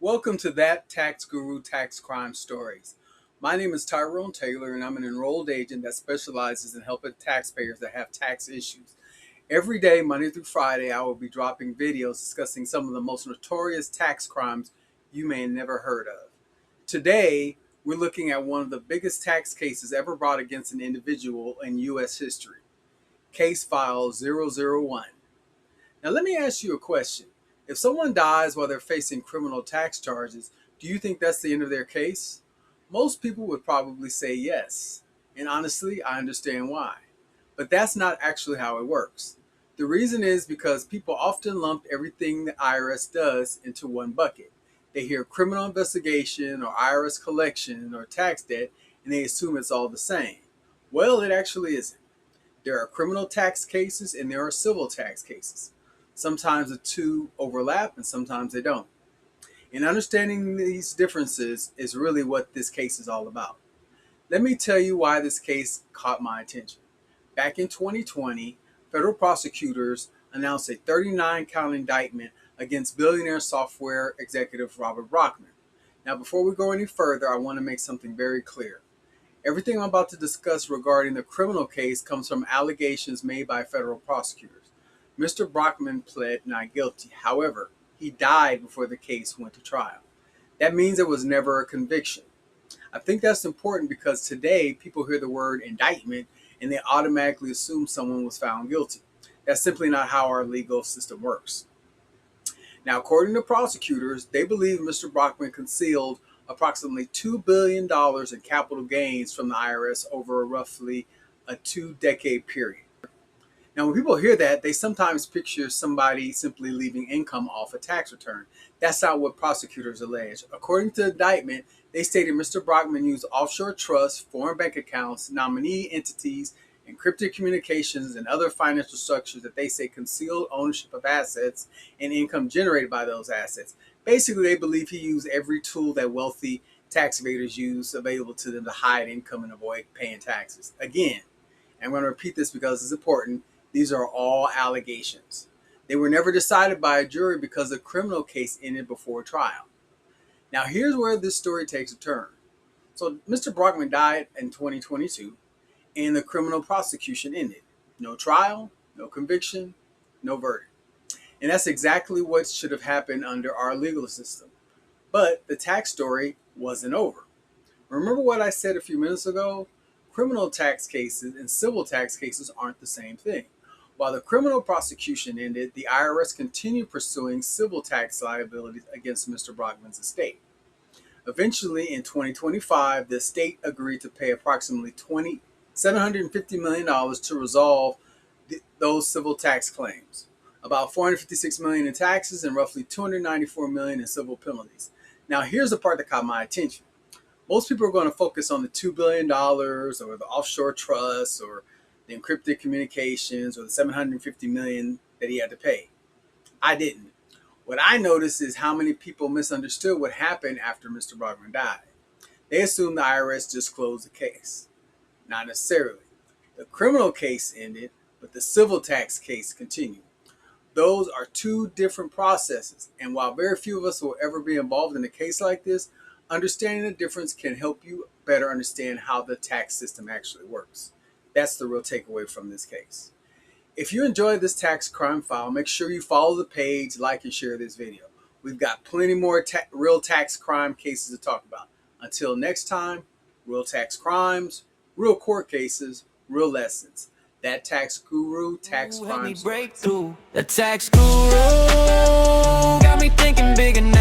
Welcome to That Tax Guru Tax Crime Stories. My name is Tyrone Taylor, and I'm an enrolled agent that specializes in helping taxpayers that have tax issues. Every day, Monday through Friday, I will be dropping videos discussing some of the most notorious tax crimes you may have never heard of. Today, we're looking at one of the biggest tax cases ever brought against an individual in U.S. history. Case File 001. Now, let me ask you a question. If someone dies while they're facing criminal tax charges, do you think that's the end of their case? Most people would probably say yes. And honestly, I understand why. But that's not actually how it works. The reason is because people often lump everything the IRS does into one bucket. They hear criminal investigation or IRS collection or tax debt and they assume it's all the same. Well, it actually isn't. There are criminal tax cases and there are civil tax cases. Sometimes the two overlap and sometimes they don't. And understanding these differences is really what this case is all about. Let me tell you why this case caught my attention. Back in 2020, federal prosecutors announced a 39-count indictment against Billionaire software executive Robert Brockman. Now, before we go any further, I want to make something very clear. Everything I'm about to discuss regarding the criminal case comes from allegations made by federal prosecutors. Mr. Brockman pled not guilty. However, he died before the case went to trial. That means there was never a conviction. I think that's important because today people hear the word indictment and they automatically assume someone was found guilty. That's simply not how our legal system works. Now, according to prosecutors, they believe Mr. Brockman concealed approximately $2 billion in capital gains from the IRS over roughly a 2-decade period. Now, when people hear that, they sometimes picture somebody simply leaving income off a tax return. That's not what prosecutors allege. According to the indictment, they stated Mr. Brockman used offshore trusts, foreign bank accounts, nominee entities, encrypted communications, and other financial structures that they say concealed ownership of assets and income generated by those assets. Basically, they believe he used every tool that wealthy tax evaders use available to them to hide income and avoid paying taxes. Again, I'm going to repeat this because it's important. These are all allegations. They were never decided by a jury because the criminal case ended before trial. Now, here's where this story takes a turn. So, Mr. Brockman died in 2022, and the criminal prosecution ended. No trial, no conviction, no verdict. And that's exactly what should have happened under our legal system. But the tax story wasn't over. Remember what I said a few minutes ago? Criminal tax cases and civil tax cases aren't the same thing. While the criminal prosecution ended, the IRS continued pursuing civil tax liabilities against Mr. Brockman's estate. Eventually, in 2025, the estate agreed to pay approximately $750 million to resolve those civil tax claims. About $456 million in taxes and roughly $294 million in civil penalties. Now, here's the part that caught my attention. Most people are going to focus on the $2 billion or the offshore trusts or the encrypted communications or the $750 million that he had to pay. I didn't. What I noticed is how many people misunderstood what happened after Mr. Brockman died. They assumed the IRS just closed the case. Not necessarily. The criminal case ended, but the civil tax case continued. Those are two different processes, and while very few of us will ever be involved in a case like this, understanding the difference can help you better understand how the tax system actually works. That's the real takeaway from this case. If you enjoyed this tax crime file, make sure you follow the page, like, and share this video. We've got plenty more real tax crime cases to talk about. Until next time, real tax crimes, real court cases, real lessons. That tax guru, tax crime stories. Break through. The tax guru got me thinking bigger now.